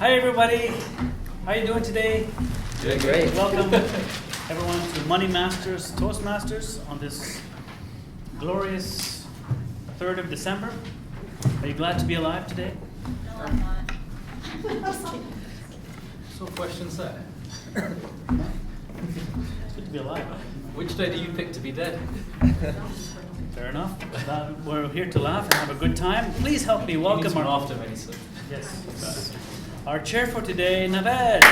Hi everybody, how are you doing today? Doing great. Welcome everyone to Money Masters Toastmasters on this glorious 3rd of December. Are you glad to be alive today? No, I'm not. So question set. It's good to be alive. Which day do you pick to be dead? Fair enough. We're here to laugh and have a good time. Please help me welcome our after medicine. Yes. Our chair for today, Naved.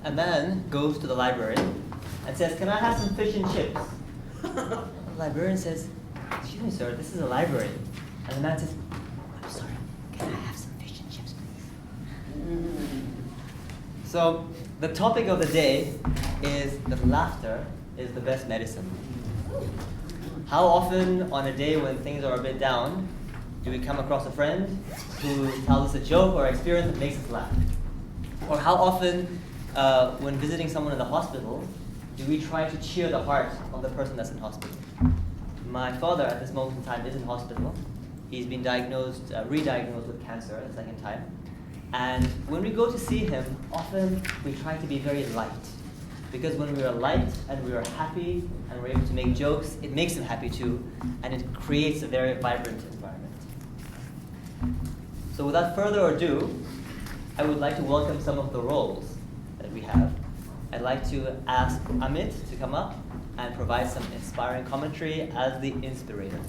A man goes to the library and says, "Can I have some fish and chips?" The librarian says, "Excuse me, sir, this is a library." And the man says, "I'm sorry, can I have some fish and chips, please?" So the topic of the day is that laughter is the best medicine. How often on a day when things are a bit down do we come across a friend who tells us a joke or experience that makes us laugh? Or how often when visiting someone in the hospital do we try to cheer the heart of the person that's in hospital? My father at this moment in time is in hospital. He's been re-diagnosed with cancer the second time. And when we go to see him, often we try to be very light. Because when we are light and we are happy and we're able to make jokes, it makes him happy too, and it creates a very vibrant environment. So without further ado, I would like to welcome some of the roles that we have. I'd like to ask Amit to come up and provide some inspiring commentary as the inspirator.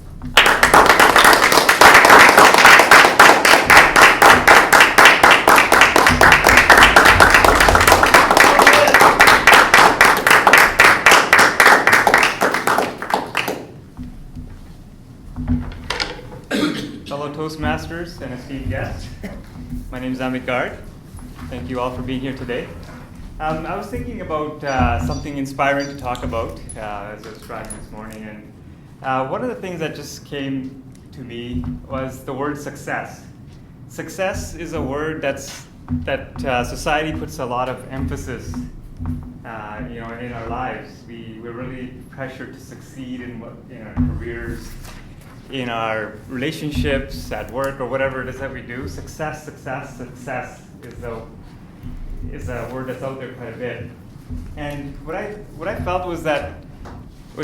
Fellow Toastmasters and esteemed guests, my name is Amit Garg. Thank you all for being here today. I was thinking about something inspiring to talk about as I was driving this morning, and one of the things that just came to me was the word success. Success is a word that society puts a lot of emphasis, in our lives. We're really pressured to succeed in our careers, in our relationships, at work, or whatever it is that we do. Success is a word that's out there quite a bit. And what I felt was that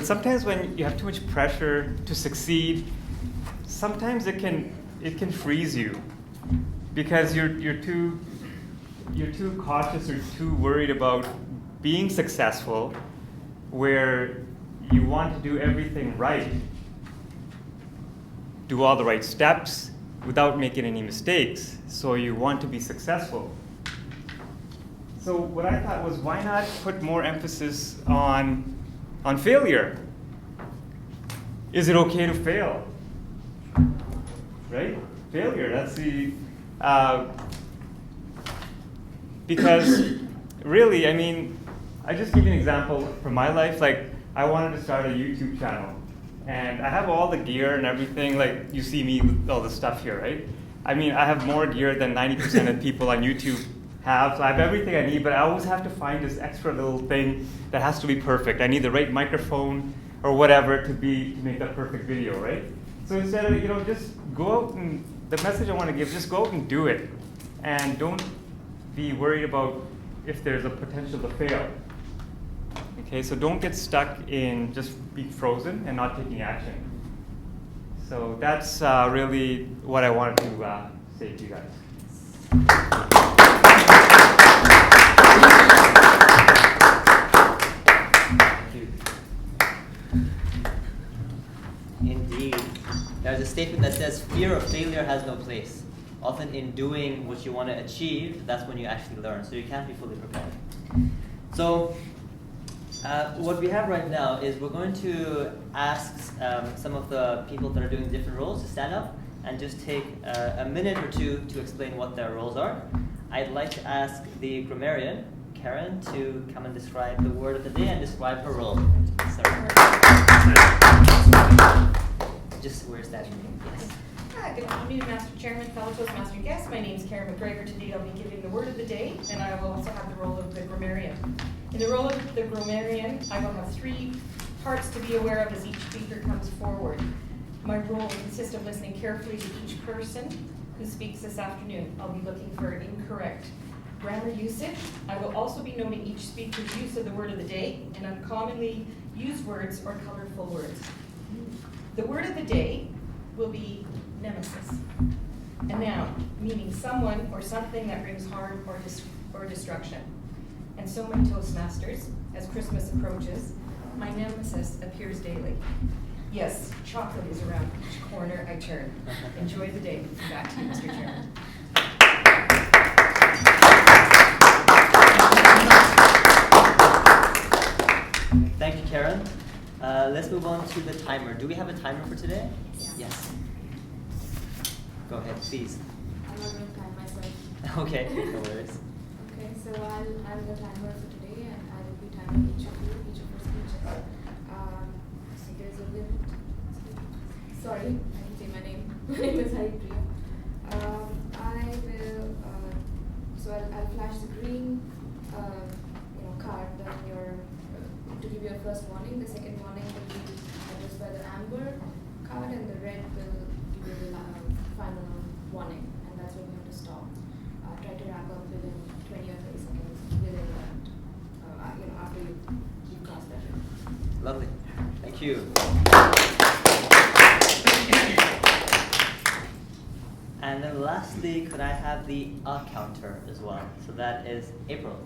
sometimes when you have too much pressure to succeed, sometimes it can freeze you because you're too cautious or too worried about being successful, where you want to do everything right. Do all the right steps without making any mistakes. So you want to be successful. So what I thought was, why not put more emphasis on failure? Is it okay to fail? Right? Failure, that's the, because really, I just give you an example from my life. Like, I wanted to start a YouTube channel. And I have all the gear and everything, like you see me with all the stuff here, right? I have more gear than 90% of people on YouTube have. So I have everything I need, but I always have to find this extra little thing that has to be perfect. I need the right microphone or whatever to make that perfect video, right? So instead of, just go out and, the message I want to give, just go out and do it. And don't be worried about if there's a potential to fail. Okay, so don't get stuck in just being frozen and not taking action. So that's really what I wanted to say to you guys. Thank you. Indeed. There's a statement that says, "Fear of failure has no place." Often in doing what you want to achieve, that's when you actually learn. So you can't be fully prepared. So what we have right now is we're going to ask some of the people that are doing different roles to stand up and just take a minute or two to explain what their roles are. I'd like to ask the grammarian, Karen, to come and describe the word of the day and describe her role. Just where's that name? Yes. Good afternoon, Master Chairman, fellow Toastmaster guests. My name is Karen McGregor. Today I'll be giving the word of the day, and I will also have the role of the grammarian. In the role of the grammarian, I will have three parts to be aware of as each speaker comes forward. My role will consist of listening carefully to each person who speaks this afternoon. I'll be looking for incorrect grammar usage. I will also be noting each speaker's use of the word of the day and uncommonly used words or colorful words. The word of the day will be nemesis. A noun, meaning someone or something that brings harm or destruction. And so, my Toastmasters, as Christmas approaches, my nemesis appears daily. Yes, chocolate is around each corner I turn. Enjoy the day. Back to you, Mr. Chairman. Thank you, Karen. Let's move on to the timer. Do we have a timer for today? Yeah. Yes. Go ahead, please. I'm not going to time myself. Okay, no worries. Okay, so I'll the timer for today, and I will be timing each of your speeches. So there's a limit. Sorry, I didn't say my name. My name is Haripriya. I will. So I'll flash the green, card. Then to give you a first warning. The second warning will be addressed by the amber card, and the red will give you the final warning, and that's when you have to stop. Try to wrap up within 20 or 30 seconds within that, after you cross that. Lovely. Thank you. And then lastly, could I have the counter as well? So that is April.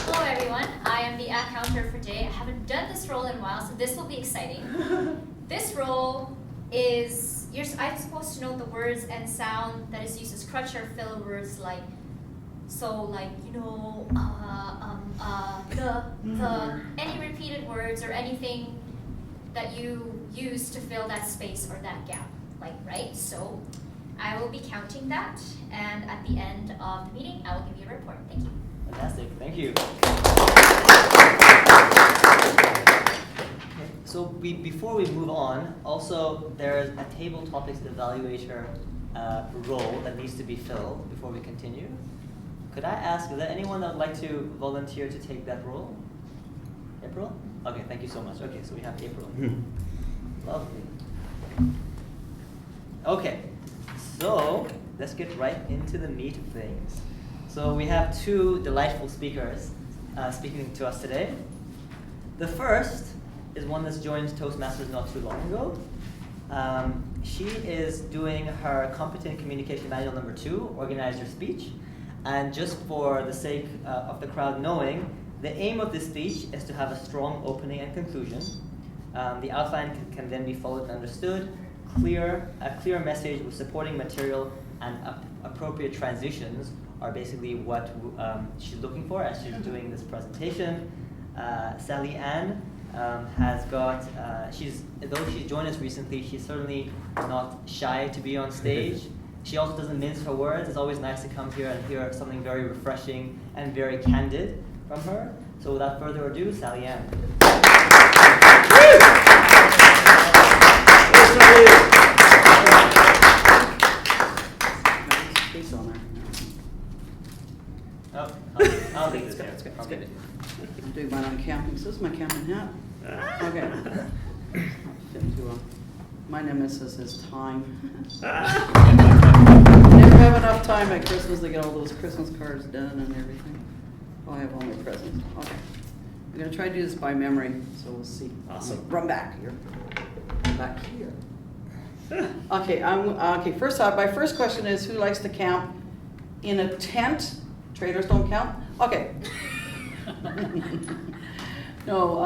Hello everyone, I am the counter for today. I haven't done this role in a while, so this will be exciting. This role is, I'm supposed to know the words and sound that is used as crutch or filler words like, any repeated words or anything that you use to fill that space or that gap, right? So I will be counting that, and at the end of the meeting, I will give you a report. Thank you. Fantastic, thank you. Okay, so before we move on, also there's a table topics evaluator role that needs to be filled before we continue. Could I ask, is there anyone that would like to volunteer to take that role? April? Okay, thank you so much. Okay, so we have April. Lovely. Okay, so let's get right into the meat of things. So we have two delightful speakers speaking to us today. The first is one that's joined Toastmasters not too long ago. She is doing her Competent Communication Manual number 2, Organize Your Speech. And just for the sake of the crowd knowing, the aim of this speech is to have a strong opening and conclusion. The outline can then be followed and understood. A clear message with supporting material and appropriate transitions are basically what she's looking for as she's doing this presentation. Sally Ann has got, though she's joined us recently, she's certainly not shy to be on stage. She also doesn't mince her words. It's always nice to come here and hear something very refreshing and very candid from her. So without further ado, Sally Ann. Oh, I'll take this. It's good. I'm doing mine on camping. So this is my camping hat. Okay. Fit into my nemesis is time. Never have enough time at Christmas to get all those Christmas cards done and everything. Oh, I have all my presents. Okay. I'm going to try to do this by memory, so we'll see. Awesome. Run back here. Run back here. Okay, okay. First off, my first question is, who likes to camp in a tent? Trailers don't count? Okay. No,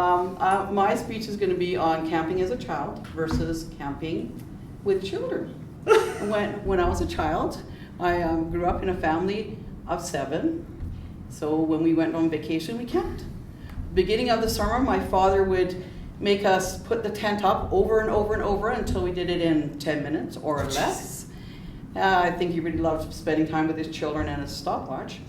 my speech is going to be on camping as a child versus camping with children. When I was a child, I grew up in a family of 7. So when we went on vacation, we camped. Beginning of the summer, my father would make us put the tent up over and over and over until we did it in 10 minutes or less. I think he really loved spending time with his children and his stopwatch.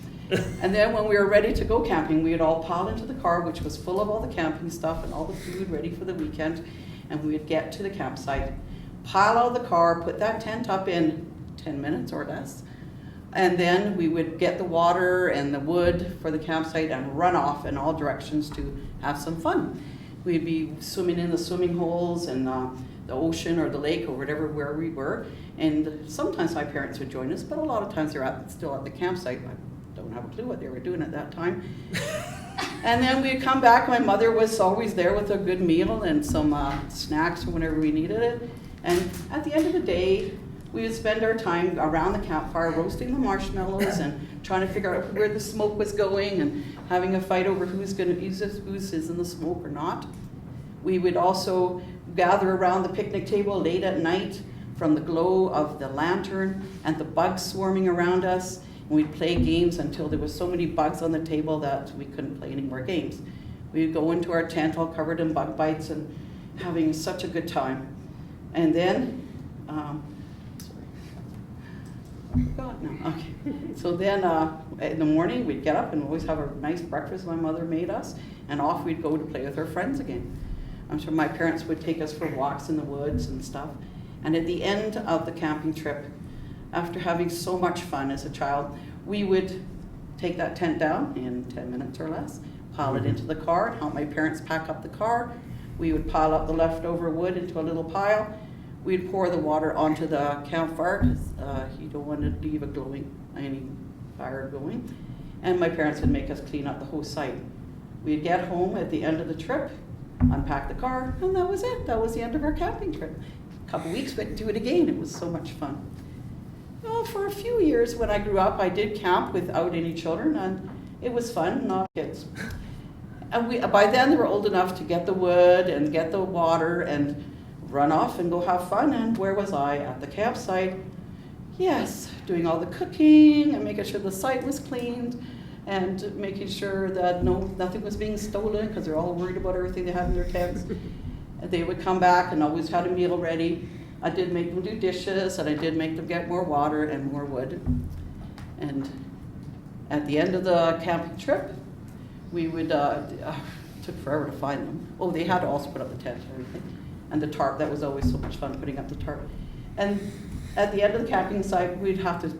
And then when we were ready to go camping, we would all pile into the car, which was full of all the camping stuff and all the food ready for the weekend. And we would get to the campsite, pile out of the car, put that tent up in 10 minutes or less. And then we would get the water and the wood for the campsite and run off in all directions to have some fun. We'd be swimming in the swimming holes and the ocean or the lake or whatever where we were. And sometimes my parents would join us, but a lot of times they're still at the campsite. I don't have a clue what they were doing at that time. And then we'd come back. My mother was always there with a good meal and some snacks whenever we needed it. And at the end of the day, we would spend our time around the campfire roasting the marshmallows and trying to figure out where the smoke was going and having a fight over who's in the smoke or not. We would also gather around the picnic table late at night from the glow of the lantern and the bugs swarming around us. And we'd play games until there was so many bugs on the table that we couldn't play any more games. We'd go into our tent all covered in bug bites and having such a good time. And then, I forgot now. Okay. So then in the morning we'd get up and always have a nice breakfast my mother made us, and off we'd go to play with our friends again. I'm sure my parents would take us for walks in the woods and stuff. And at the end of the camping trip, after having so much fun as a child, we would take that tent down in 10 minutes or less, pile it into the car, help my parents pack up the car. We would pile up the leftover wood into a little pile. We'd pour the water onto the campfire because you don't want to leave any fire going. And my parents would make us clean up the whole site. We'd get home at the end of the trip, unpack the car, and that was it. That was the end of our camping trip. A couple weeks, we'd do it again. It was so much fun. Well, for a few years when I grew up, I did camp without any children, and it was fun, not kids. And by then, they were old enough to get the wood and get the water and run off and go have fun. And where was I? At the campsite. Yes, doing all the cooking and making sure the site was cleaned and making sure that nothing was being stolen because they're all worried about everything they had in their tents. And they would come back and always had a meal ready. I did make them do dishes, and I did make them get more water and more wood. And at the end of the camping trip, we would, took forever to find them. Oh, they had to also put up the tent and everything. And the tarp, that was always so much fun, putting up the tarp. And at the end of the camping site,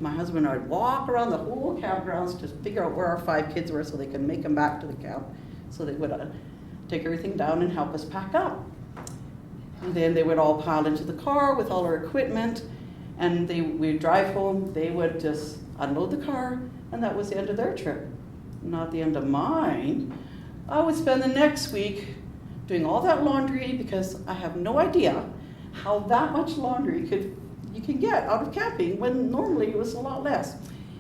my husband and I would walk around the whole campgrounds to figure out where our 5 kids were so they could make them back to the camp. So they would take everything down and help us pack up. And then they would all pile into the car with all our equipment, and we'd drive home. They would just unload the car, and that was the end of their trip. Not the end of mine. I would spend the next week doing all that laundry because I have no idea how that much laundry you can get out of camping when normally it was a lot less.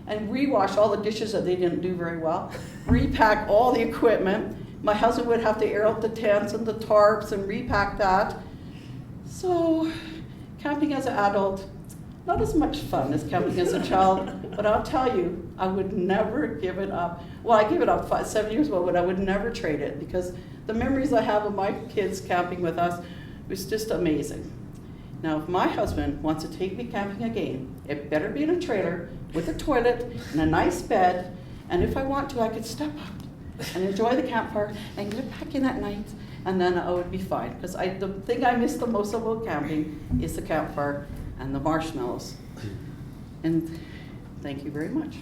And rewash all the dishes that they didn't do very well, repack all the equipment. My husband would have to air out the tents and the tarps and repack that. So camping as an adult, not as much fun as camping as a child, but I'll tell you, I would never give it up. Well, I gave it up 7 years ago, but I would never trade it because the memories I have of my kids camping with us was just amazing. Now, if my husband wants to take me camping again, it better be in a trailer with a toilet and a nice bed, and if I want to, I could step out and enjoy the campfire and get back in at night, and then I would be fine. Because the thing I miss the most about camping is the campfire and the marshmallows. And thank you very much.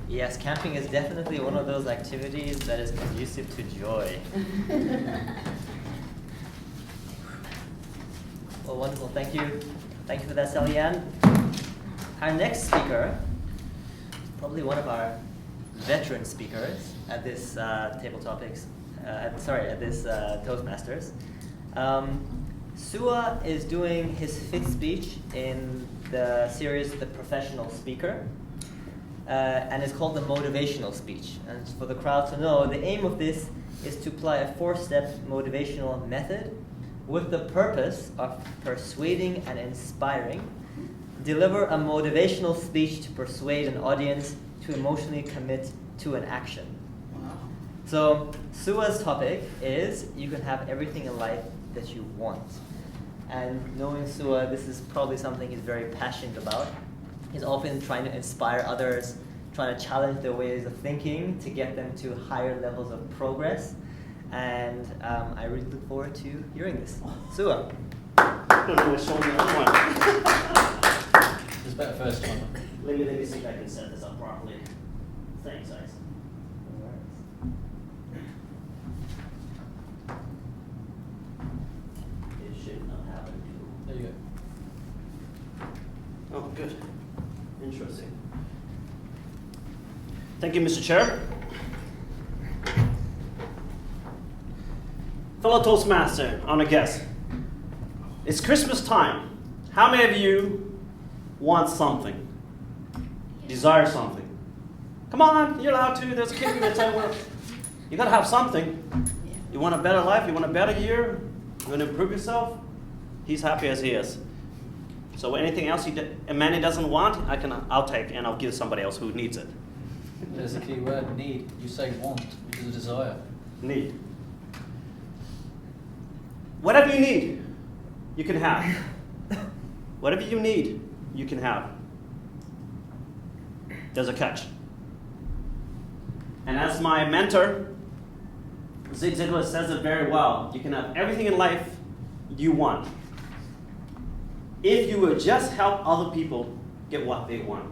Yes, camping is definitely one of those activities that is conducive to joy. Well, wonderful. Thank you. Thank you for that, Sally-Ann. Our next speaker, probably one of our veteran speakers at this at this Toastmasters. Sua is doing his 5th speech in the series The Professional Speaker. And it's called the motivational speech. And for the crowd to know, the aim of this is to apply a 4-step motivational method with the purpose of persuading and inspiring. Deliver a motivational speech to persuade an audience to emotionally commit to an action. Wow. So Sua's topic is you can have everything in life that you want. And knowing Sua, this is probably something he's very passionate about. He's often trying to inspire others, trying to challenge their ways of thinking to get them to higher levels of progress. And I really look forward to hearing this. Sua. I don't know what's showing the other one. It's better first time. Let me see if I can set this up properly. Thanks, guys. It should not happen to. There you go. Oh, good. Interesting. Thank you, Mr. Chair. Fellow Toastmaster, honored guest. It's Christmas time. How many of you want something? Desire something? Come on, you're allowed to. There's a kid in the table. You gotta have something. You want a better life? You want a better year? You want to improve yourself? He's happy as he is. So anything else Manny doesn't want, I'll take and I'll give somebody else who needs it. There's a key word, need. You say want, which is a desire. Need. Whatever you need, you can have. Whatever you need, you can have. There's a catch. And as my mentor, Zig Ziglar says it very well, you can have everything in life you want if you would just help other people get what they want.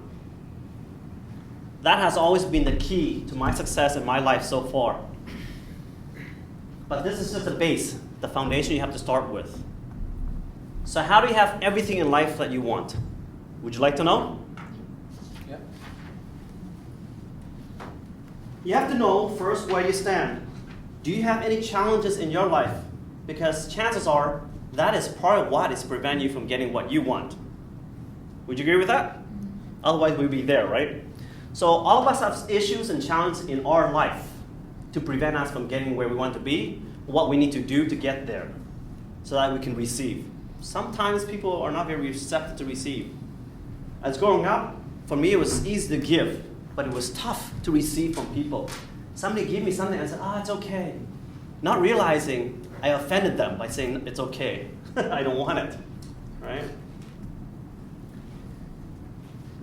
That has always been the key to my success in my life so far. But this is just the base, the foundation you have to start with. So how do you have everything in life that you want? Would you like to know? Yeah. You have to know first where you stand. Do you have any challenges in your life? Because chances are that is part of what is preventing you from getting what you want. Would you agree with that? Otherwise we'd be there, right? So all of us have issues and challenges in our life to prevent us from getting where we want to be, what we need to do to get there so that we can receive. Sometimes people are not very receptive to receive. As growing up, for me it was easy to give, but it was tough to receive from people. Somebody gave me something and I said, it's okay. Not realizing I offended them by saying it's okay. I don't want it, right?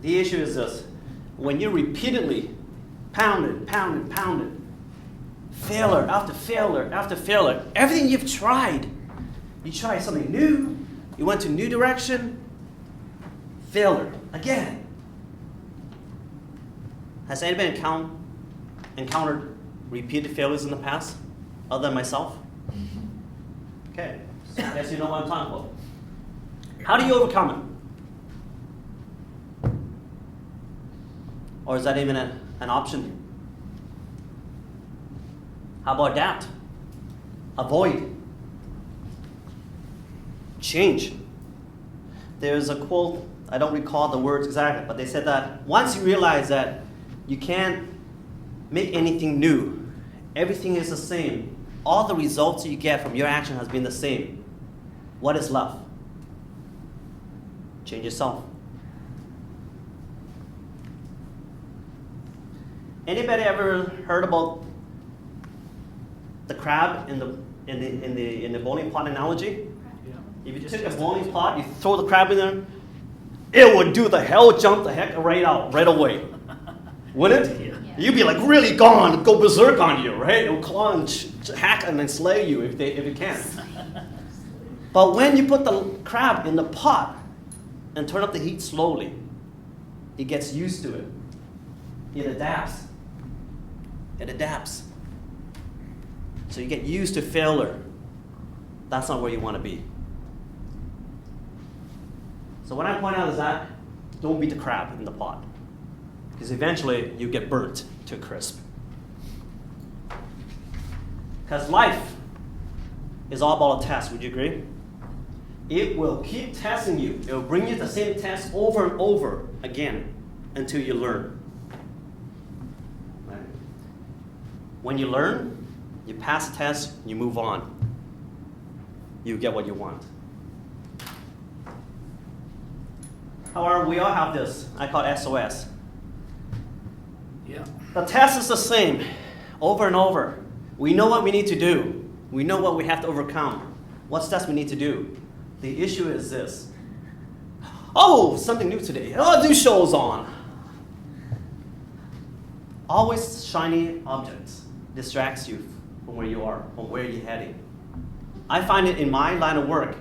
The issue is this. When you repeatedly pounded, failure after failure after failure, everything you've tried, you tried something new, you went to a new direction, failure, again. Has anybody encountered repeated failures in the past, other than myself? Okay, so I guess you know what I'm talking about. How do you overcome it? Or is that even an option? How about adapt? Avoid. Change. There's a quote, I don't recall the words exactly, but they said that once you realize that you can't make anything new, everything is the same, all the results you get from your action has been the same, what is left? Change yourself. Anybody ever heard about the crab in the bowling pot analogy? Yeah. If you took a bowling pot, you throw the crab in there, it would do the hell jump the heck right out right away. Wouldn't it? Yeah. You'd be like really gone, go berserk on you, right? It would claw and hack and then slay you if it can. But when you put the crab in the pot and turn up the heat slowly, it gets used to it. It adapts. It adapts. So you get used to failure. That's not where you want to be. So what I point out is that don't beat the crab in the pot, because eventually you get burnt to a crisp. Because life is all about a test, would you agree? It will keep testing you. It will bring you the same test over and over again until you learn. Right? When you learn, you pass the test, you move on. You get what you want. However, we all have this. I call it SOS. Yeah. The test is the same over and over. We know what we need to do. We know what we have to overcome. What steps we need to do. The issue is this. Oh, something new today. Oh, new show's on. Always shiny objects distracts you from where you are, from where you're heading. I find it in my line of work,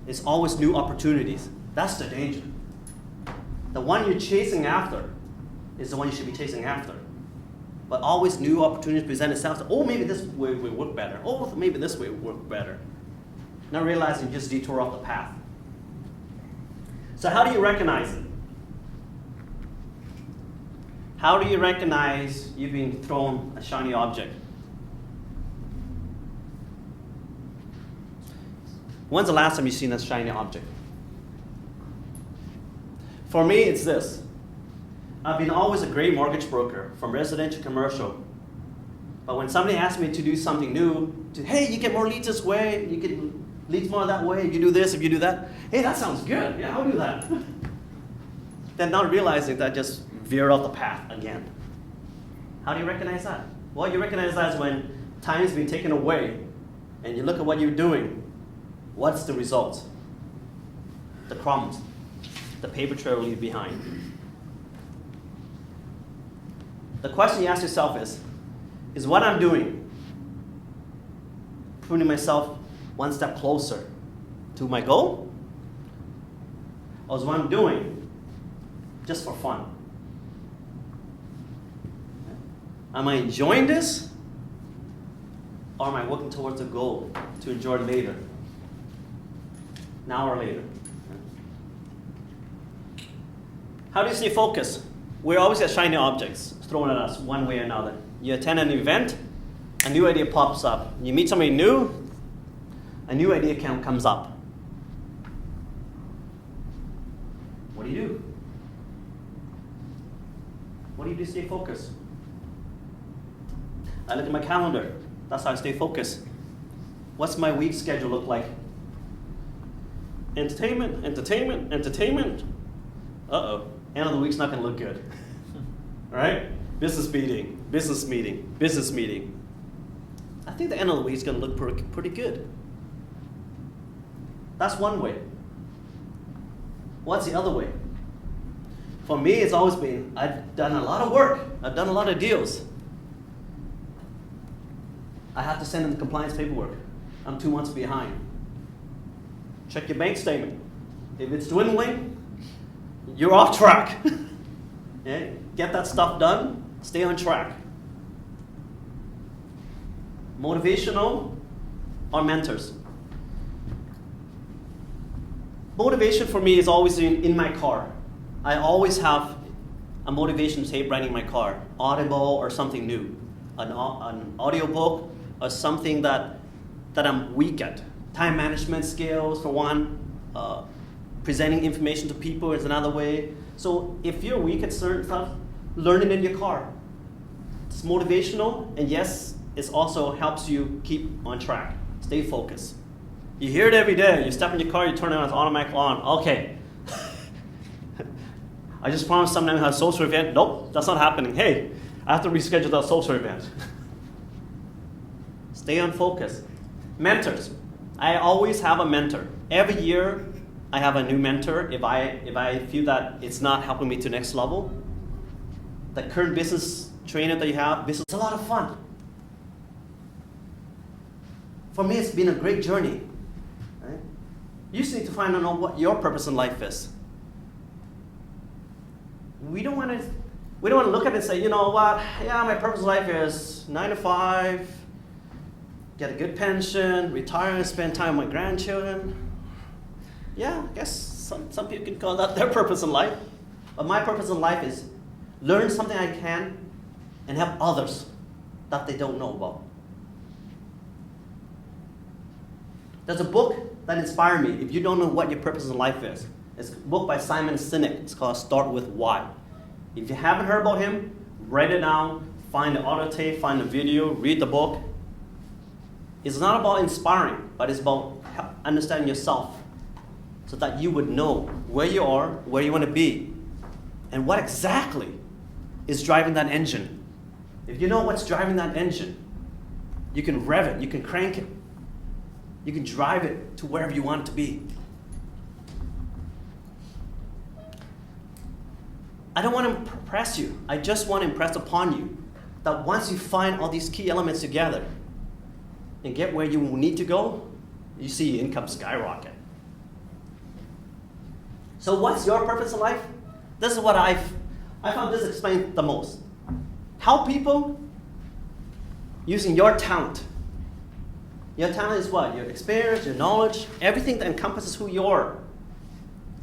it's always new opportunities. That's the danger. The one you're chasing after is the one you should be chasing after. But always new opportunities present itself. Oh, maybe this way will work better. Oh, maybe this way will work better. Not realizing you just detour off the path. So how do you recognize it? How do you recognize you've been thrown a shiny object? When's the last time you've seen a shiny object? For me, it's this. I've been always a great mortgage broker, from residential to commercial. But when somebody asks me to do something new, hey, you get more leads this way, you get leads more that way, if you do this, if you do that, hey, that sounds good, yeah, I'll do that. Then not realizing that just veer off the path again. How do you recognize that? Well, you recognize that when time's been taken away and you look at what you're doing, what's the result? The crumbs, the paper trail you leave behind. The question you ask yourself is what I'm doing putting myself one step closer to my goal? Or is what I'm doing just for fun? Am I enjoying this? Or am I working towards a goal to enjoy it later? Now or later? How do you stay focused? We always get shiny objects thrown at us one way or another. You attend an event, a new idea pops up. You meet somebody new, a new idea comes up. What do you do? What do you do to stay focused? I look at my calendar. That's how I stay focused. What's my week schedule look like? Entertainment, entertainment, entertainment. Uh-oh, end of the week's not going to look good. All right? Business meeting, business meeting, business meeting. I think the end of the week's going to look pretty good. That's one way. What's the other way? For me, it's always been, I've done a lot of work. I've done a lot of deals. I have to send in the compliance paperwork. I'm 2 months behind. Check your bank statement. If it's dwindling, you're off track. Yeah? Get that stuff done. Stay on track. Motivational or mentors? Motivation for me is always in my car. I always have a motivation tape running in my car. Audible or something new. An audio book or something that I'm weak at. Time management skills for one. Presenting information to people is another way. So if you're weak at certain stuff, learn it in your car. It's motivational, and yes, it also helps you keep on track. Stay focused. You hear it every day. You step in your car, you turn it on, it's automatic on. Okay. I just promised someone to have a social event. Nope, that's not happening. Hey, I have to reschedule that social event. Stay on focus. Mentors. I always have a mentor. Every year, I have a new mentor. If I feel that it's not helping me to the next level, the current business trainer that you have, this is a lot of fun. For me, it's been a great journey. Right? You just need to find out what your purpose in life is. We don't want to look at it and say, you know what? Yeah, my purpose in life is 9 to 5, get a good pension, retire and spend time with my grandchildren. Yeah, I guess some people can call that their purpose in life. But my purpose in life is learn something I can and help others that they don't know about. There's a book that inspired me. If you don't know what your purpose in life is, it's a book by Simon Sinek. It's called Start With Why. If you haven't heard about him, write it down, find the audio tape, find the video, read the book. It's not about inspiring, but it's about understanding yourself so that you would know where you are, where you want to be, and what exactly is driving that engine. If you know what's driving that engine, you can rev it, you can crank it, you can drive it to wherever you want it to be. I don't want to impress you. I just want to impress upon you that once you find all these key elements together and get where you need to go, you see your income skyrocket. So what's your purpose in life? This is what I found this explained the most. Help people using your talent. Your talent is what? Your experience, your knowledge, everything that encompasses who you are.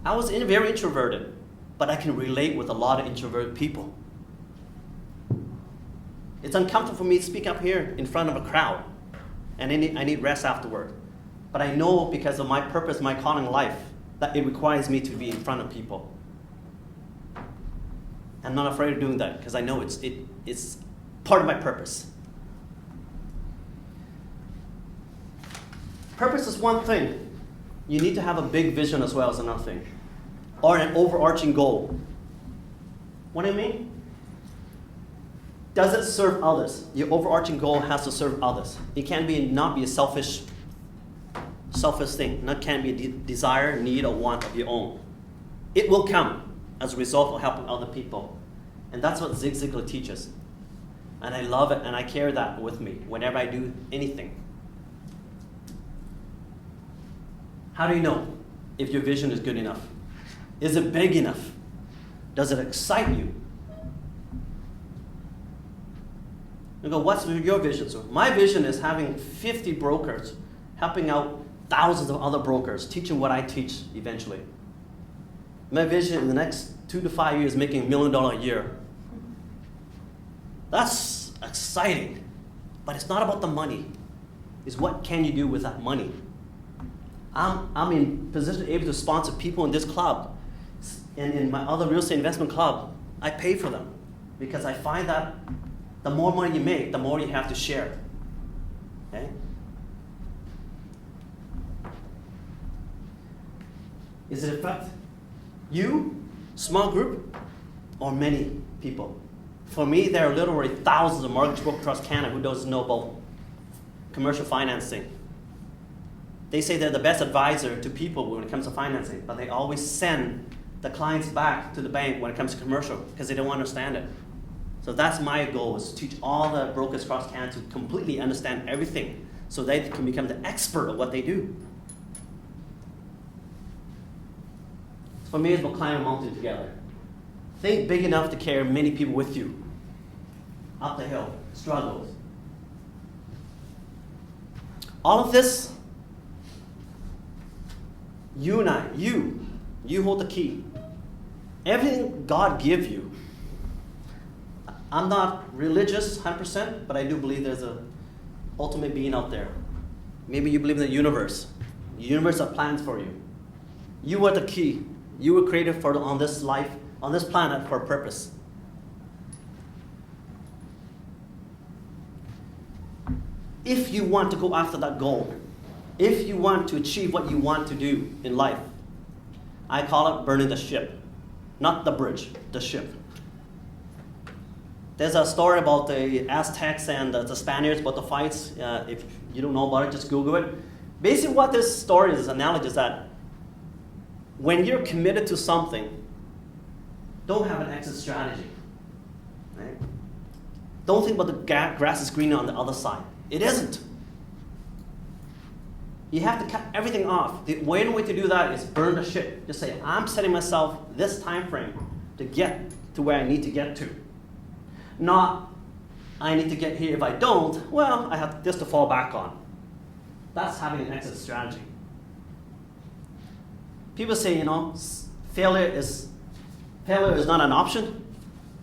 I was very introverted, but I can relate with a lot of introverted people. It's uncomfortable for me to speak up here in front of a crowd, and I need rest afterward. But I know because of my purpose, my calling in life, that it requires me to be in front of people. I'm not afraid of doing that because I know it's part of my purpose. Purpose is one thing. You need to have a big vision as well as another thing, or an overarching goal. What do I mean? Does it serve others? Your overarching goal has to serve others. It can't not be a selfish thing. It can't be a desire, need, or want of your own. It will come as a result of helping other people. And that's what Zig Ziglar teaches. And I love it, and I carry that with me whenever I do anything. How do you know if your vision is good enough? Is it big enough? Does it excite you? You go, what's your vision? So my vision is having 50 brokers helping out thousands of other brokers, teaching what I teach eventually. My vision in the next 2 to 5 years, making $1 million a year. That's exciting, but it's not about the money. It's what can you do with that money. I'm in position able to sponsor people in this club, and in my other real estate investment club, I pay for them because I find that the more money you make, the more you have to share. Okay? Is it affect you, small group, or many people? For me, there are literally thousands of mortgage brokers across Canada who doesn't know about commercial financing. They say they're the best advisor to people when it comes to financing, but they always send the clients back to the bank when it comes to commercial because they don't understand it. So that's my goal, is to teach all the brokers across Canada to completely understand everything so they can become the expert of what they do. For me, it's about climbing a mountain together. Think big enough to carry many people with you. Up the hill, struggles. All of this, you and I, you hold the key. Everything God gives you. I'm not religious 100%, but I do believe there's an ultimate being out there. Maybe you believe in the universe. The universe has plans for you. You are the key. You were created on this life, on this planet for a purpose. If you want to go after that goal, if you want to achieve what you want to do in life, I call it burning the ship. Not the bridge, the ship. There's a story about the Aztecs and the Spaniards about the fights. If you don't know about it, just Google it. Basically what this story is, analogy is that when you're committed to something, don't have an exit strategy. Right? Don't think about the grass is greener on the other side. It isn't. You have to cut everything off. The only way to do that is burn the ship. Just say, I'm setting myself this time frame to get to where I need to get to. Not, I need to get here. If I don't, well, I have this to fall back on. That's having an exit strategy. People say, failure is not an option.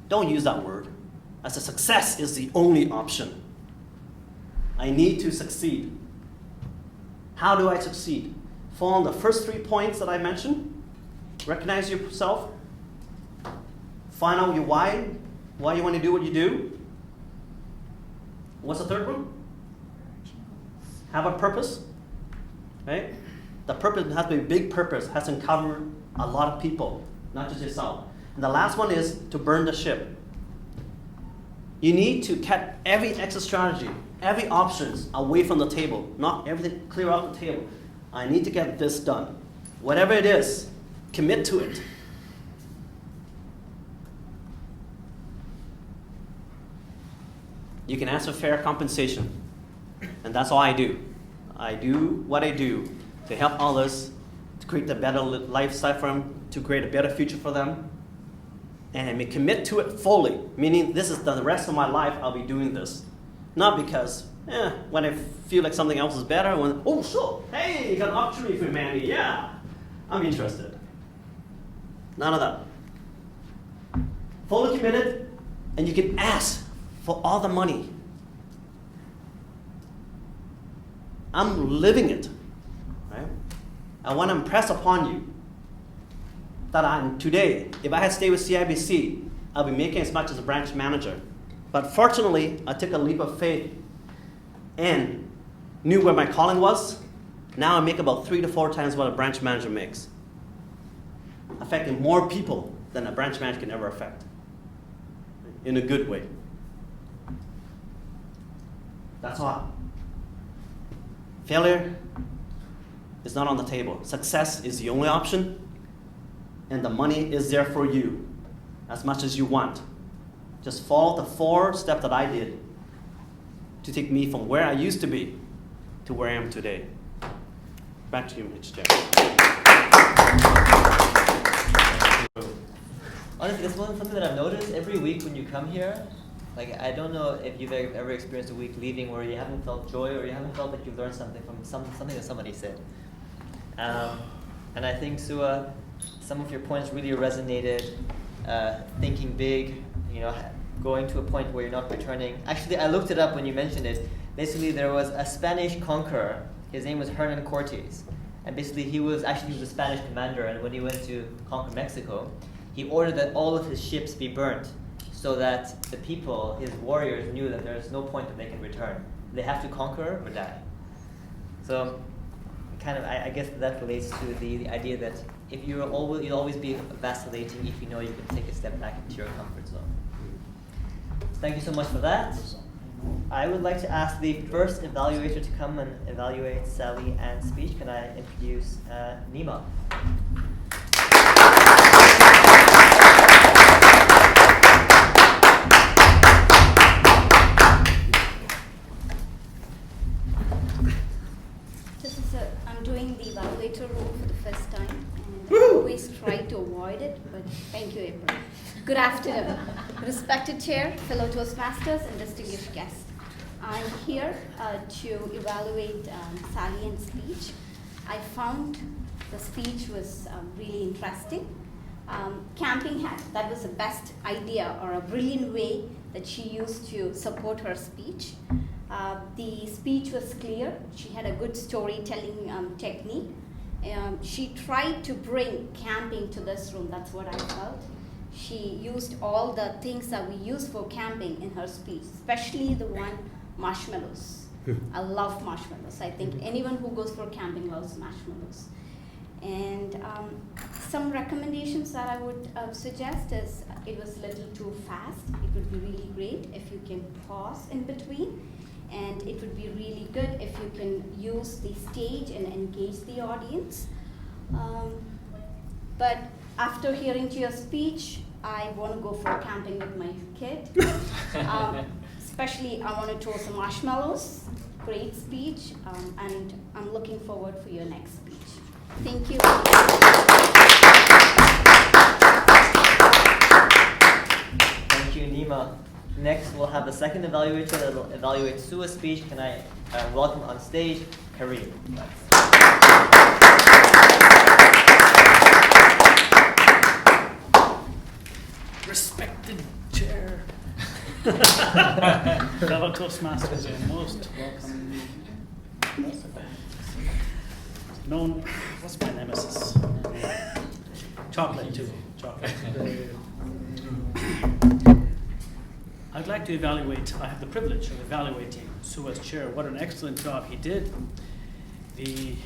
Don't use that word. I said success is the only option. I need to succeed. How do I succeed? Follow the first 3 points that I mentioned. Recognize yourself. Find out your why you want to do what you do. What's the third one? Have a purpose. Right? The purpose has to be a big purpose, has to cover a lot of people, not just yourself. And the last one is to burn the ship. You need to cut every exit strategy, every options away from the table. Not everything, clear off the table. I need to get this done. Whatever it is, commit to it. You can ask for fair compensation. And that's all I do. I do what I do to help others, to create a better lifestyle for them, to create a better future for them. And I commit to it fully, meaning this is the rest of my life I'll be doing this. Not because, when I feel like something else is better, when, oh, sure, hey, you got an opportunity for humanity, yeah, I'm interested. None of that. Fully committed, and you can ask for all the money. I'm living it, right? I want to impress upon you that I'm today, if I had stayed with CIBC, I'll be making as much as a branch manager. But fortunately, I took a leap of faith and knew where my calling was. Now I make about 3 to 4 times what a branch manager makes, affecting more people than a branch manager can ever affect, in a good way. That's all. Failure is not on the table. Success is the only option, and the money is there for you as much as you want. Just follow the 4 steps that I did to take me from where I used to be to where I am today. Back to you, Mitch. Honestly, this is something that I've noticed every week when you come here. Like, I don't know if you've ever experienced a week leaving where you haven't felt joy or you haven't felt that you've learned something from something that somebody said. And I think, Sua, some of your points really resonated. Thinking big, going to a point where you're not returning. Actually, I looked it up when you mentioned it. Basically, there was a Spanish conqueror. His name was Hernan Cortes. And basically, he was a Spanish commander. And when he went to conquer Mexico, he ordered that all of his ships be burnt so that the people, his warriors, knew that there's no point that they can return. They have to conquer or die. So, I guess that relates to the idea that if you'll always be vacillating if you know you can take a step back into your comfort zone. Thank you so much for that. I would like to ask the first evaluator to come and evaluate Sally Ann's speech. Can I introduce Nima? I'm doing the evaluator role for the first time, and I always try to avoid it, but thank you, April. Good afternoon, respected chair, fellow Toastmasters, and distinguished guests. I'm here to evaluate Sally Ann's speech. I found the speech was really interesting. Camping hat, that was the best idea or a brilliant way that she used to support her speech. The speech was clear. She had a good storytelling technique. She tried to bring camping to this room. That's what I felt. She used all the things that we use for camping in her speech, especially the one marshmallows. I love marshmallows. I think anyone who goes for camping loves marshmallows. And some recommendations that I would suggest is it was a little too fast. It would be really great if you can pause in between. And it would be really good if you can use the stage and engage the audience. But after hearing to your speech, I want to go for camping with my kid. Especially, I want to throw some marshmallows. Great speech, and I'm looking forward for your next speech. Thank you. Thank you, Nima. Next, we'll have the second evaluator that will evaluate Sua's speech. Can I welcome on stage Kareem? Respected chair. Fellow Toastmasters are most welcome. Known, what's my nemesis? Chocolate too. Chocolate. I'd like to evaluate, I have the privilege of evaluating Sua's chair. What an excellent job he did. He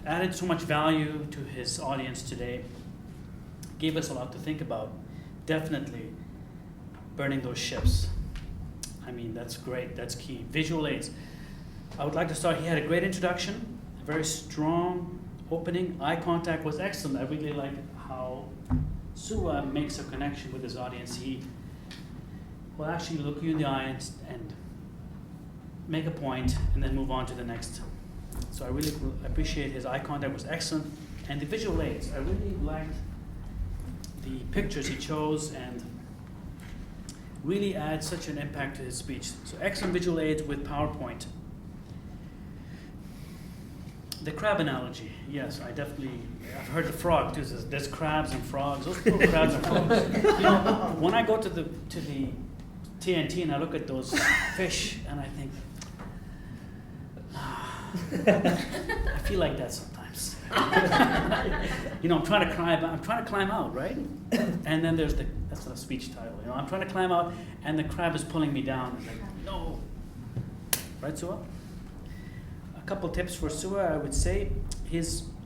added so much value to his audience today. Gave us a lot to think about. Definitely burning those ships. I mean, that's great, that's key. Visual aids. I would like to start, he had a great introduction, a very strong opening. Eye contact was excellent. I really like how Sua makes a connection with his audience. He will actually look you in the eye and make a point, and then move on to the next. So I really appreciate his eye contact was excellent, and the visual aids. I really liked the pictures he chose, and really add such an impact to his speech. So excellent visual aids with PowerPoint. The crab analogy, yes, I've heard the frog too. There's crabs and frogs. Those poor crabs and frogs. You know, when I go to the TNT and I look at those fish and I think, I feel like that sometimes. You know, I'm trying to climb out, right? And then that's a speech title. You know, I'm trying to climb out, and the crab is pulling me down. It's like, no, right, Sua? A couple tips for Sua, I would say,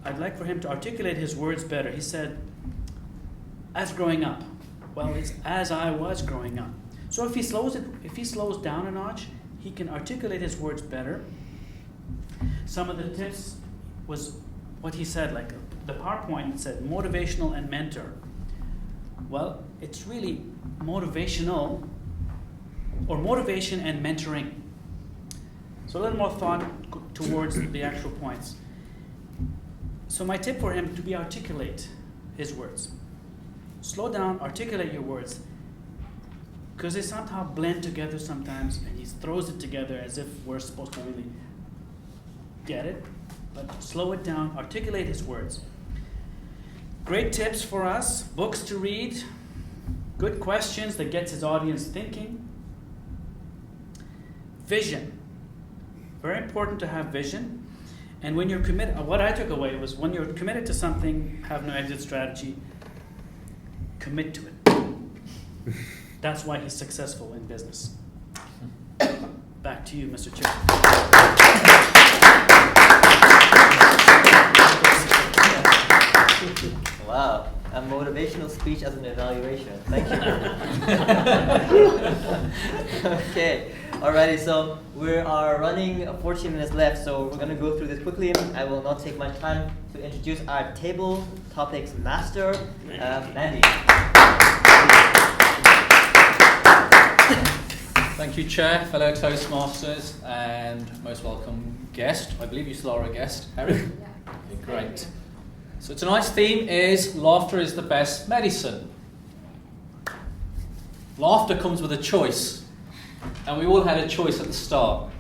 I'd like for him to articulate his words better. He said, as growing up. Well, it's as I was growing up. So if he slows down a notch, he can articulate his words better. Some of the tips was what he said, like the PowerPoint said, motivational and mentor. Well, it's really motivational, or motivation and mentoring. So a little more thought towards the actual points. So my tip for him to be articulate his words. Slow down, articulate your words, because they somehow blend together sometimes, and he throws it together as if we're supposed to really get it, but slow it down, articulate his words. Great tips for us, books to read, good questions that gets his audience thinking. Vision, very important to have vision. And when you're committed, what I took away was when you're committed to something, have no exit strategy, commit to it. That's why he's successful in business. Back to you, Mr. Chair. Wow, a motivational speech as an evaluation. Thank you. Okay, alrighty, so we are running 14 minutes left, so we're going to go through this quickly. I will not take much time to introduce our table topics master, Mandy. Thank you, Chair, fellow Toastmasters, and most welcome guest. I believe you still are a guest, Harry? Yeah. Okay, great. So tonight's theme is laughter is the best medicine. Laughter comes with a choice, and we all had a choice at the start.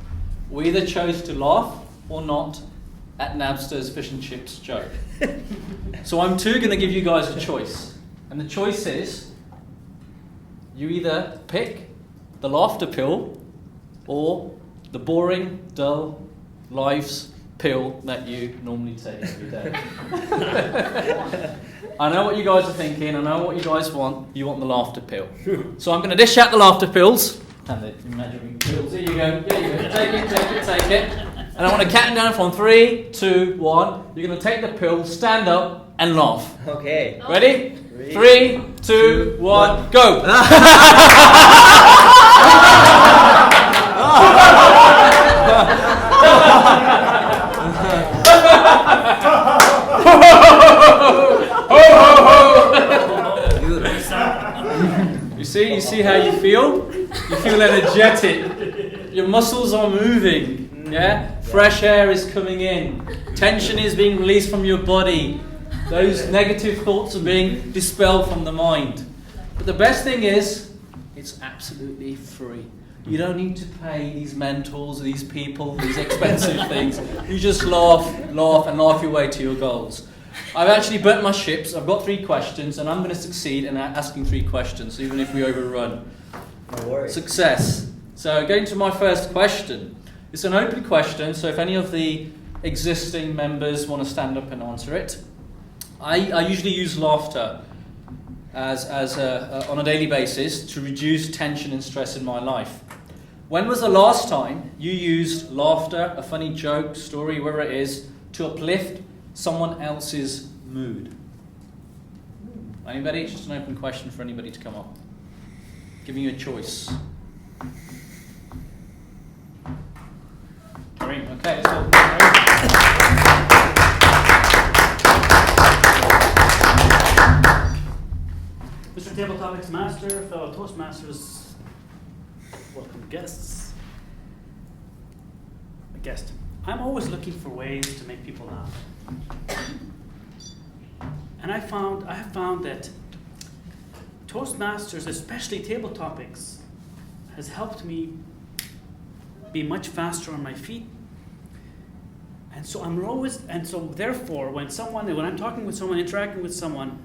We either chose to laugh or not at Nabster's fish and chips joke. So I'm going to give you guys a choice, and the choice is you either pick the laughter pill or the boring, dull life's pill that you normally take every day. I know what you guys are thinking. I know what you guys want. You want the laughter pill. So I'm going to dish out the laughter pills. And the imaginary pills. Here you go. Here you go. Take it. And I want to count down from 3, 2, 1. You're going to take the pill, stand up, and laugh. Okay. Ready? 3, 2, 1, go! You see how you feel? You feel energetic. Your muscles are moving. Yeah? Fresh air is coming in. Tension is being released from your body. Those negative thoughts are being dispelled from the mind. But the best thing is, it's absolutely free. You don't need to pay these mentors, these people, these expensive things. You just laugh, and laugh your way to your goals. I've actually burnt my ships. I've got 3 questions, and I'm going to succeed in asking 3 questions, even if we overrun. No worries. Success. So going to my first question. It's an open question, so if any of the existing members want to stand up and answer it. I usually use laughter as on a daily basis to reduce tension and stress in my life. When was the last time you used laughter, a funny joke, story, whatever it is, to uplift someone else's mood? Anybody? It's just an open question for anybody to come up. Giving you a choice. Kareem, okay, let's go. Mr. Table Topics Master, fellow Toastmasters, welcome guests. guest. I'm always looking for ways to make people laugh. And I have found that Toastmasters, especially table topics, has helped me be much faster on my feet. And so therefore, when I'm talking with someone, interacting with someone,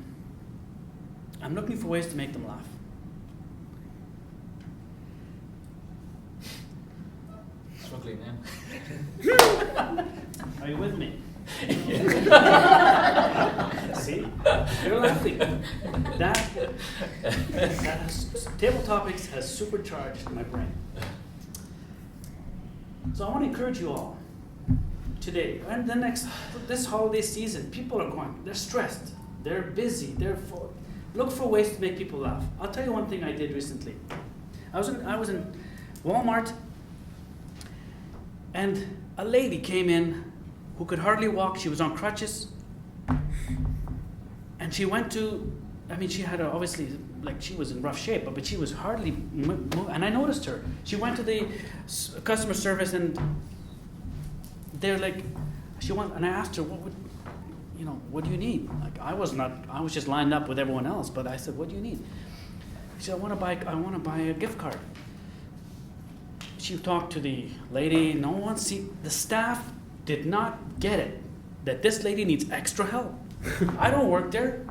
I'm looking for ways to make them laugh. Struggling now. Are you with me? See? You're laughing. Table topics has supercharged my brain. So I want to encourage you all today and this holiday season. People are they're stressed, they're busy, look for ways to make people laugh. I'll tell you one thing I did recently. I was in Walmart, and a lady came in who could hardly walk. She was on crutches, and she went to, she had obviously, she was in rough shape, but she was hardly moving, and I noticed her. She went to the customer service, and they're like, and I asked her, what do you need? I was just lined up with everyone else, but I said, what do you need? She said, I want to buy a gift card. She talked to the lady. The staff did not get it, that this lady needs extra help. I don't work there,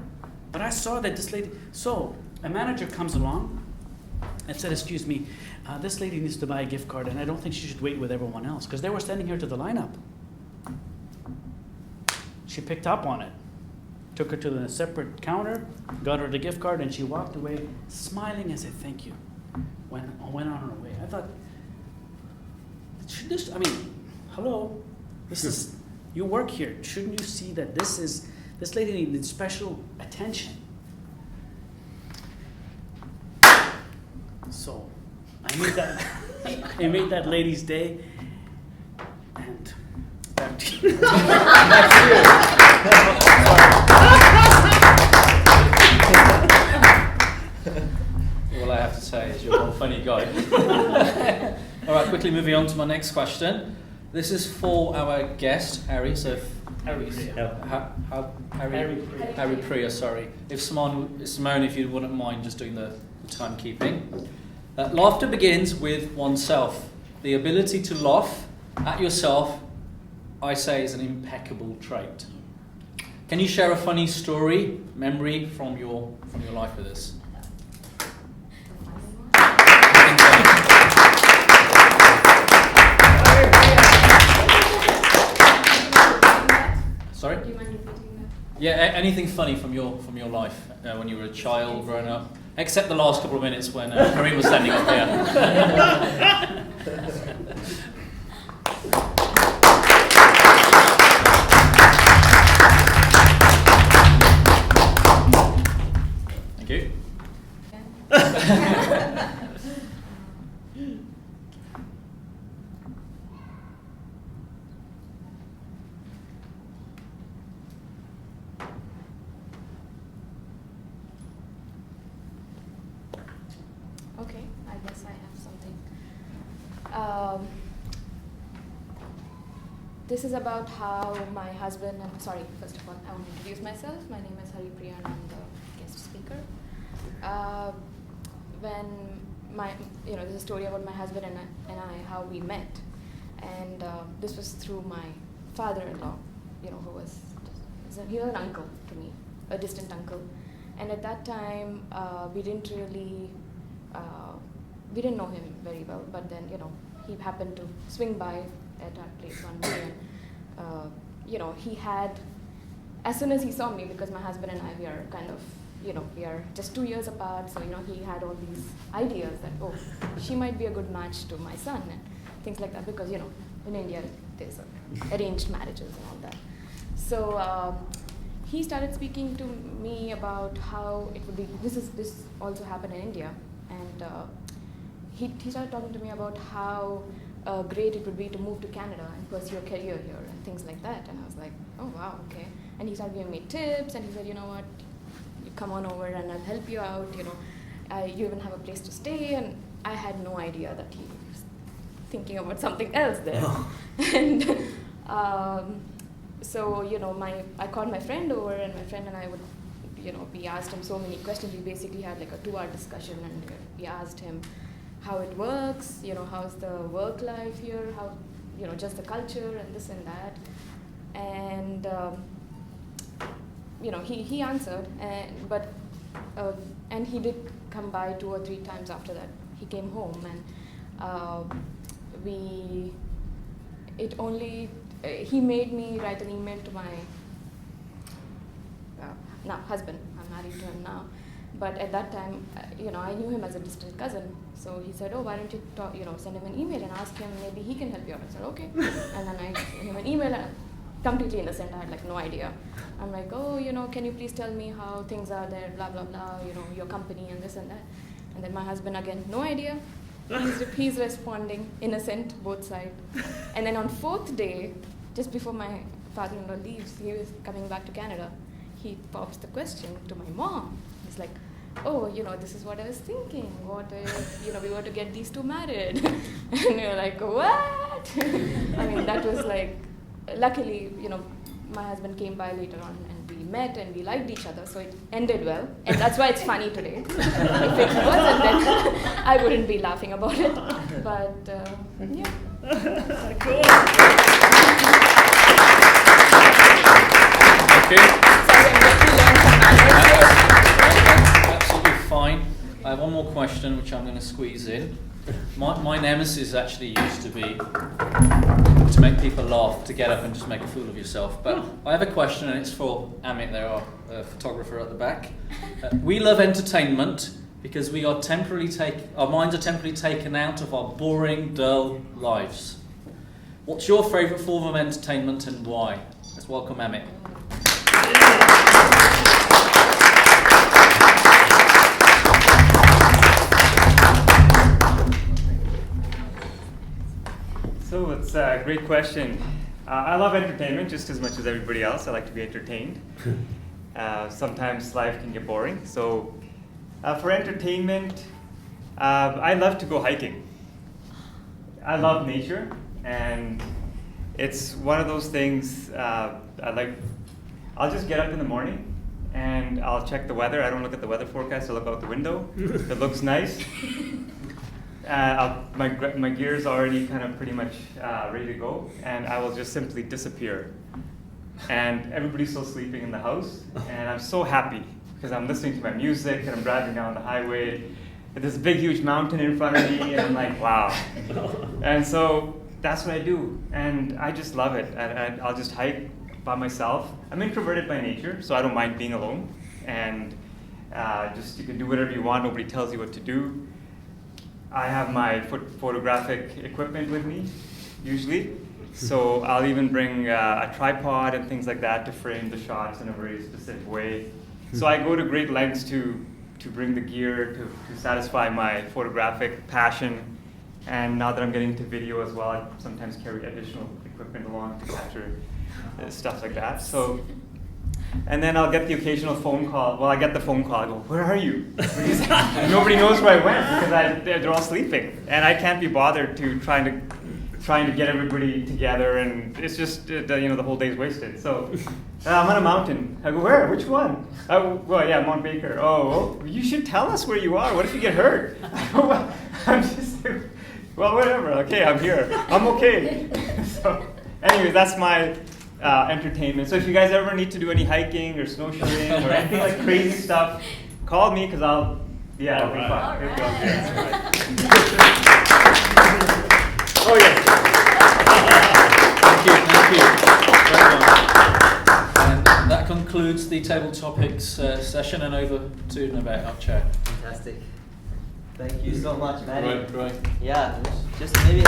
but I saw that this lady, so a manager comes along and said, excuse me, this lady needs to buy a gift card, and I don't think she should wait with everyone else, because they were standing here to the lineup. She picked up on it, took her to the separate counter, got her the gift card, and she walked away smiling and said, thank you. Went on her way. I thought, hello, you work here. Shouldn't you see that this lady needs special attention? So I made that lady's day, and back to you. All I have to say is you're a funny guy. All right, quickly moving on to my next question. This is for our guest, Harry. So Harry Priya, sorry. If Simone, if you wouldn't mind just doing the timekeeping. Laughter begins with oneself. The ability to laugh at yourself, I say, is an impeccable trait. Can you share a funny story, memory from your life with us? Sorry? Do you mind repeating that? Yeah, anything funny from your life when you were a child, growing up, except the last couple of minutes when Kareem was standing up here. Thank you. Okay, I guess I have something. This is about how my husband, first of all, I want to introduce myself. My name is Hari Priya and I'm the guest speaker. There's a story about my husband and I, how we met. And this was through my father-in-law, who was, he was an uncle to me, a distant uncle. And at that time, we didn't know him very well, but then, he happened to swing by at our place one day, and, he had, as soon as he saw me, because my husband and I, we are kind of, we are just 2 years apart, so, he had all these ideas that, oh, she might be a good match to my son, and things like that, because, in India, there's arranged marriages and all that. So, he started speaking to me about how it would be, this also happened in India, and he started talking to me about how great it would be to move to Canada and pursue a career here and things like that. And I was like, oh wow, okay. And he started giving me tips, and he said, you know what, you come on over and I'll help you out, you even have a place to stay. And I had no idea that he thinking about something else there. And so, I called my friend over, and my friend and I would, we asked him so many questions. We basically had like a 2-hour discussion, and we asked him how it works, how's the work life here, how, just the culture and this and that. And, he answered, and he did come by 2 or 3 times after that. He came home, and he made me write an email to my husband. I'm married to him now. But at that time, I knew him as a distant cousin. So he said, oh, why don't you send him an email and ask him, maybe he can help you out. I said, okay. And then I sent him an email, and completely innocent. I had like no idea. I'm like, oh, can you please tell me how things are there, blah, blah, blah, your company and this and that. And then my husband, again, no idea. He's responding, innocent, both sides. And then on 4th day, just before my father-in-law leaves, he was coming back to Canada, he pops the question to my mom. He's like, oh, this is what I was thinking. What if, we were to get these 2 married? And we were like, what? I mean, that was like, luckily, my husband came by later on, and we met and we liked each other, so it ended well. And that's why it's funny today. If it wasn't, then I wouldn't be laughing about it. But, yeah. Cool. Okay. Absolutely fine. I have one more question, which I'm going to squeeze in. My nemesis actually used to be to make people laugh, to get up and just make a fool of yourself. But I have a question, and it's for Amit, there, our photographer at the back. We love entertainment because we are our minds are temporarily taken out of our boring, dull lives. What's your favourite form of entertainment and why? Let's welcome Amit. So it's a great question. I love entertainment just as much as everybody else. I like to be entertained. Sometimes life can get boring. So for entertainment, I love to go hiking. I love nature, and it's one of those things I'll just get up in the morning and I'll check the weather. I don't look at the weather forecast. I look out the window. If it looks nice, my gear's already kind of pretty much ready to go, and I will just simply disappear. And everybody's still sleeping in the house, and I'm so happy because I'm listening to my music and I'm driving down the highway. And there's a big, huge mountain in front of me, and I'm like, wow. And so that's what I do, and I just love it. I'll just hike by myself. I'm introverted by nature, so I don't mind being alone. And you can do whatever you want. Nobody tells you what to do. I have my photographic equipment with me, usually. So I'll even bring a tripod and things like that to frame the shots in a very specific way. So I go to great lengths to bring the gear to satisfy my photographic passion. And now that I'm getting into video as well, I sometimes carry additional equipment along to capture stuff like that. So, and then I'll get the occasional phone call. Well, I get the phone call. I go, where are you? Nobody knows where I went because they're all sleeping, and I can't be bothered to trying to get everybody together, and it's just the whole day's wasted. So I'm on a mountain. I go, where? Which one? Well, yeah, Mount Baker. Oh, you should tell us where you are. What if you get hurt? I'm just like, well, whatever. Okay, I'm here. I'm okay. So, anyways, that's my entertainment. So if you guys ever need to do any hiking or snowshoeing or anything like crazy stuff, call me because it'll be fun. It'll be fun. Oh yes. Thank you. Very well. And that concludes the table topics session, and over to Navet, our chair. Fantastic. Thank you so much, Maddie. Right. Yeah, just maybe.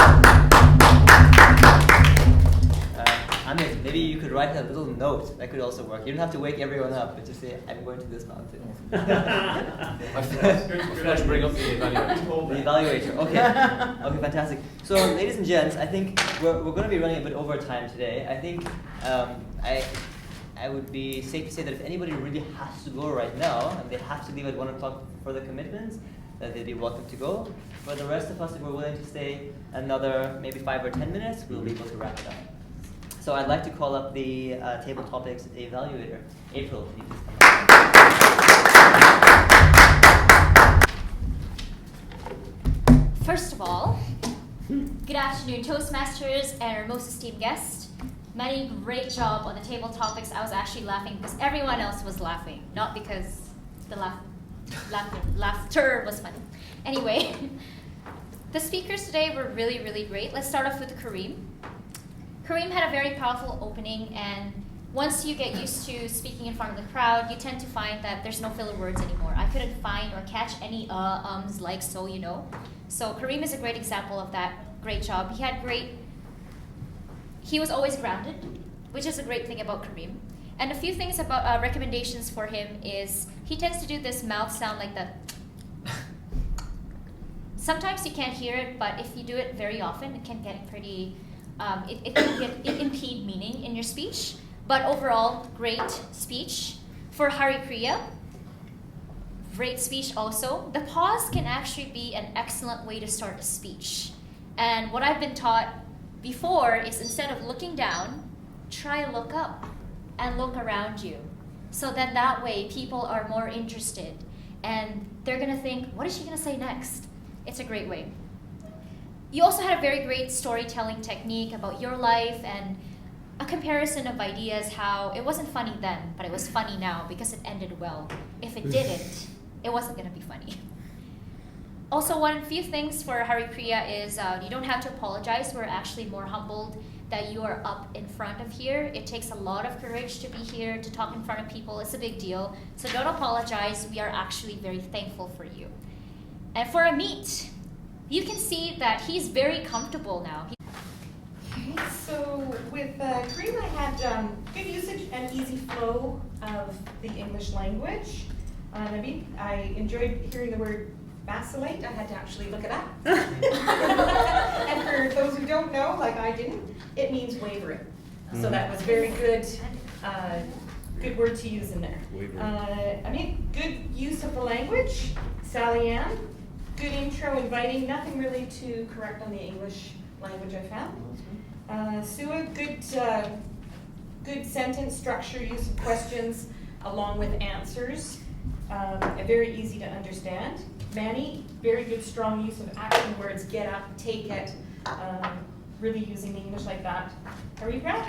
Amit, maybe you could write a little note. That could also work. You don't have to wake everyone up, but just say, I'm going to this mountain. I forgot to bring up the evaluator. The evaluator, okay. Okay, fantastic. So, ladies and gents, I think we're going to be running a bit over time today. I think I would be safe to say that if anybody really has to go right now, and they have to leave at 1 o'clock for the commitments, that they'd be welcome to go. For the rest of us, if we're willing to stay another maybe 5 or 10 minutes, we'll be able to wrap it up. So I'd like to call up the table topics evaluator. April, can you please come up? First of all, good afternoon, Toastmasters and our most esteemed guest. Manny, great job on the table topics. I was actually laughing because everyone else was laughing, not because the laughter was funny. Anyway, the speakers today were really, really great. Let's start off with Kareem. Kareem had a very powerful opening, and once you get used to speaking in front of the crowd, you tend to find that there's no filler words anymore. I couldn't find or catch any ums, like, so, you know. So Kareem is a great example of that. Great job. He was always grounded, which is a great thing about Kareem. And a few things about recommendations for him is he tends to do this mouth sound like that. Sometimes you can't hear it, but if you do it very often, it can get pretty, it impede meaning in your speech. But overall, great speech. For Haripriya, great speech also. The pause can actually be an excellent way to start a speech. And what I've been taught before is instead of looking down, try look up and look around you. So then that way people are more interested and they're gonna think, what is she gonna say next? It's a great way. You also had a very great storytelling technique about your life and a comparison of ideas, how it wasn't funny then, but it was funny now because it ended well. If it didn't, it wasn't gonna be funny. Also, one few things for Haripriya is you don't have to apologize. We're actually more humbled that you are up in front of here. It takes a lot of courage to be here, to talk in front of people. It's a big deal. So don't apologize. We are actually very thankful for you. And for Amit, you can see that he's very comfortable now. Okay, so with Kareem, I had good usage and easy flow of the English language. I enjoyed hearing the word vacillate. I had to actually look it up. And for those who don't know, like I didn't, it means wavering. So that was very good, good word to use in there. Good use of the language. Sally Ann, good intro, inviting, nothing really to correct on the English language I found. Sua, good sentence structure, use of questions along with answers. Very easy to understand. Manny, very good strong use of action words, get up, take it, really using English like that. Haripra,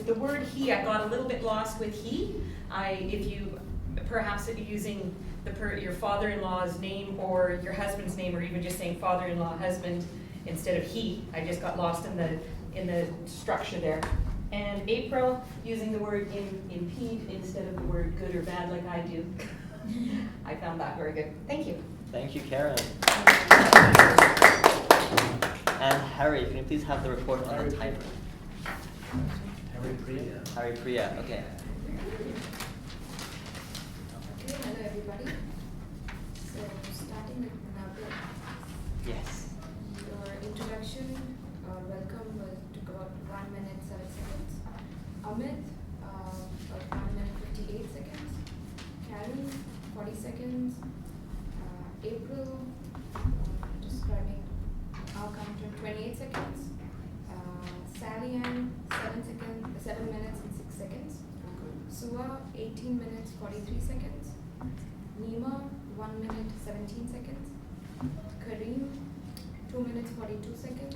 the word he, I got a little bit lost with he. If you, perhaps using your father-in-law's name or your husband's name, or even just saying father-in-law, husband, instead of he, I just got lost in the structure there. And April, using the word impede instead of the word good or bad like I do. I found that very good. Thank you. Thank you, Karen. And Harry, can you please have the report on the timer? Haripriya, okay. Okay, hello everybody. So starting with Manabla. Yes. Your introduction or welcome took about 1 minute 7 seconds. Amit, about 1 minute 58 seconds. Karen, 40 seconds. April, describing our counter, 28 seconds. Sally Ann, 7 minutes and 6 seconds. Sua, 18 minutes 43 seconds. Nima, 1 minute 17 seconds. Kareem, 2 minutes 42 seconds.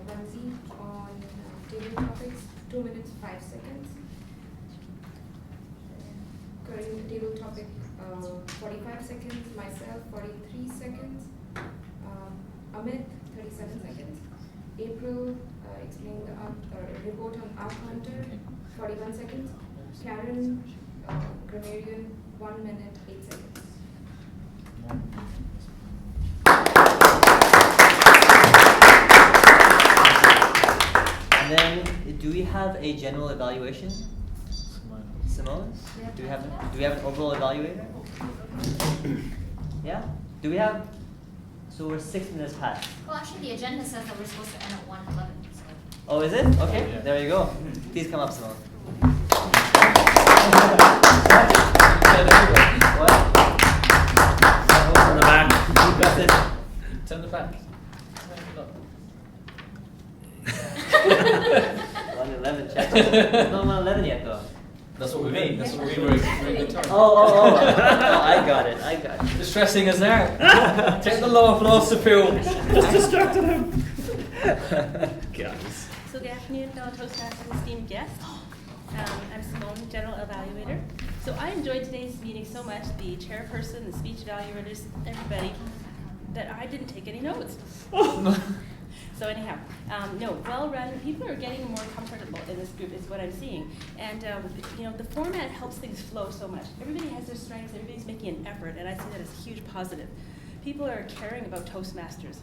Vanzi on table topics, 2 minutes 5 seconds. Kareem, table topic, 45 seconds. Myself, 43 seconds. Amit, 37 seconds. April, explaining the report on our counter, 41 seconds. Karen, grammarian, 1 minute 8 seconds. And then, do we have a general evaluation? Simone? Do we have an overall evaluator? Yeah? Do we have? So we're 6 minutes past. Well, actually, the agenda says that we're supposed to end at 1:11. So. Oh, is it? Okay, Yeah. there you go. Please come up, Simone. What? That's it. Turn the back. 111, check. It's not 111 yet though. That's what we mean. That's what we were agreeing to. Oh, I got it. You're stressing us out. Take the lower floors to feel. Just distracted him. Guys. So good afternoon, fellow Toastmasters esteemed guests. I'm Simone, General Evaluator. So I enjoyed today's meeting so much, the chairperson, the speech evaluators, everybody, that I didn't take any notes. So anyhow, no, well-run, people are getting more comfortable in this group is what I'm seeing. And you know, the format helps things flow so much. Everybody has their strengths, everybody's making an effort, and I see that as a huge positive. People are caring about Toastmasters.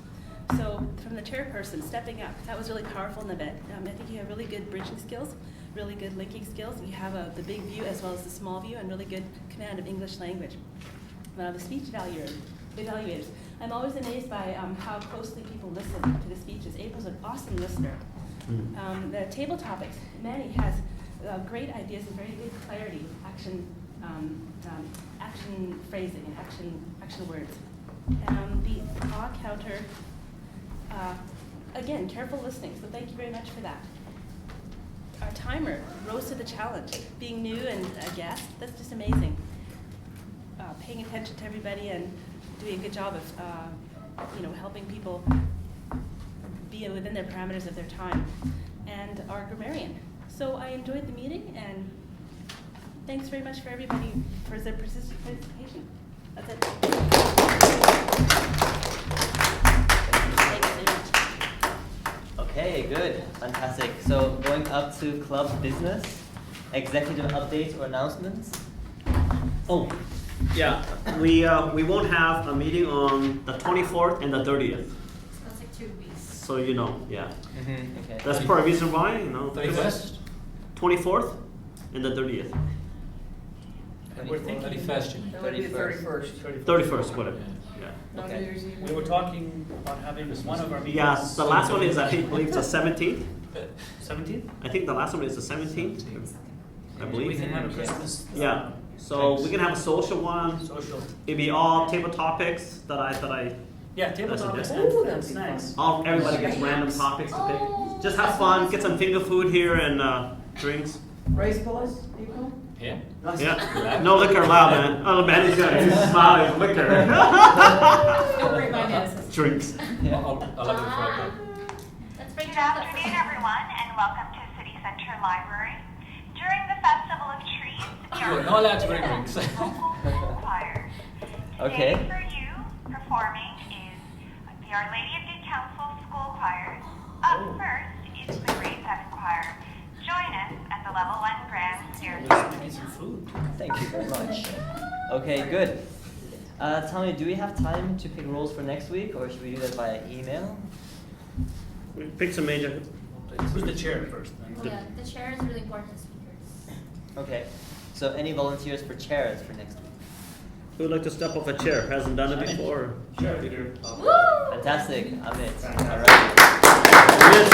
So from the chairperson, stepping up, that was really powerful in the bit. I think you have really good bridging skills, really good linking skills. You have the big view as well as the small view, and really good command of English language. The speech evaluators. I'm always amazed by how closely people listen to the speeches. April's an awesome listener. The table topics, Manny has great ideas and very good clarity, action phrasing and action words. The awe counter, again, careful listening, so thank you very much for that. Our timer rose to the challenge. Being new and a guest, that's just amazing. Paying attention to everybody and doing a good job of helping people be within their parameters of their time. And our grammarian. So I enjoyed the meeting, and thanks very much for everybody for their participation. That's it. Thanks very much. Okay, good, fantastic. So going up to club business, executive updates or announcements. Oh, yeah. We won't have a meeting on the 24th and the 30th. That's like 2 weeks. So you know, yeah. Okay. That's part of the reason why, you know. 31st? 24th and the 30th. We're thinking 31st, Jimmy. That would be the 31st. 31st, whatever. Yeah. Not New Year's Eve. We were talking about having one of our meetings. Yeah, the last one is, I believe, the 17th. 17th? I think the last one is the 17th. I We believe. can have a Christmas. Yeah. So we can have a social one. Social. It'd be all table topics that I Yeah, table That's topics okay. and Ooh, that'd be snacks. all everybody gets random topics to pick. Just have fun, get some finger food here and drinks. Rice balls, April? Here? Yeah. No liquor allowed, man. Oh man, he's got his smiling liquor. Don't bring my medicine. Drinks. I'll have it for Let's bring Good it up. afternoon, everyone, and welcome to City Center Library. During the Festival of Trees, we You're are not allowed to bring drinks. local school choirs. Okay. Today for you, performing is the Our Lady of Good Counsel School Choir. Up first is the Grade 7 Choir. Join us at the Level 1 Grand Staircase. Maybe some food. Thank you very much. Okay, good. Tell me, do we have time to pick roles for next week, or should we do that via email? We pick some major. Who's the chair first? Yeah, the chair is really important to speakers. Okay. So any volunteers for chairs for next week? Who would like to step off a chair? Hasn't done it before. Chair leader. Woo! Fantastic. I'm it. All right.